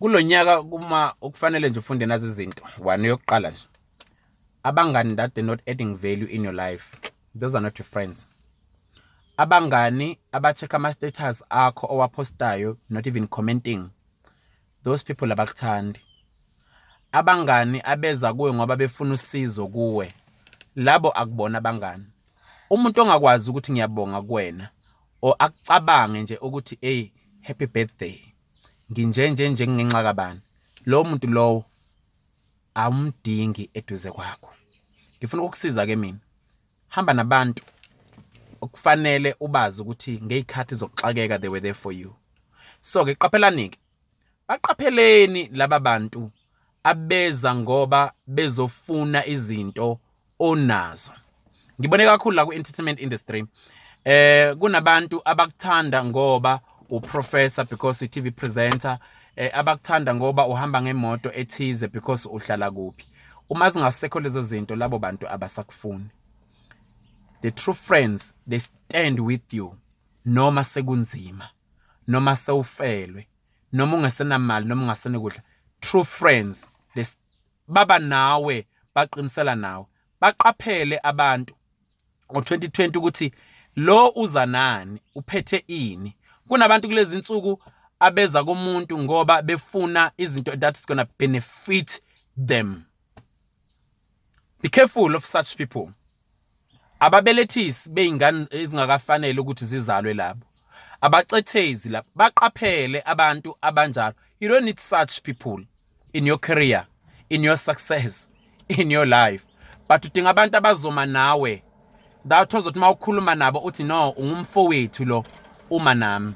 Kulonyaka uma ukufanele nje ufunde nazi izinto. One yokuqala nje. Abangani that they're not adding value in your life. Those are not your friends. Abangani abacheck ama status akho owapostayo, not even commenting. Those people abakuthandi. Abangani abeza kuwe ngoba befuna usizo kuwe. Labo akubona abangani. Umuntu ongakwazi ukuthi ngiyabonga kuwena o akucabange nje ukuthi hey happy birthday. Nginjenje ngenxa kabani. Lo muntu lowo awumdingi eduze kwakho. Ngifuna ukukusiza ke mina. Hamba nabantu okufanele ubazi ukuthi ngezikhathi zokuxakeka they were there for you. So ke qaphelani ke. Baqapheleni laba bantu abeza ngoba bezofuna izinto onazo. Ngibone kakhulu la ku entertainment industry. Kunabantu abakuthanda ngoba uprofessor because uTV presenter, abakuthanda ngoba uhamba ngemoto ethize because uhlala kuphi. Uma zingasekho lezo zinto labo bantu abasakufuni. The true friends, they stand with you noma sekunzima, noma sewufelwe, noma ungasenamali, noma ungasenekudla. True friends, baba nawe, baqinisela nawe. Baqaphele abantu ngo-2020 ukuthi lo uza nani, uphethe ini. Kunabantu kulezi insuku abeza kumuntu ngoba befuna izinto that's gonna benefit them. Be careful of such people. Ababelethisi beingane ezingakafanele ukuthi zizalwe labo. Abacethezi labo. Baqaphele abantu abanjalo. You don't need such people in your career, in your success, in your life. But udinga abantu abazoma nawe. That uzothi mawukhuluma nabo uthi no ungumfowethu lo uma nami.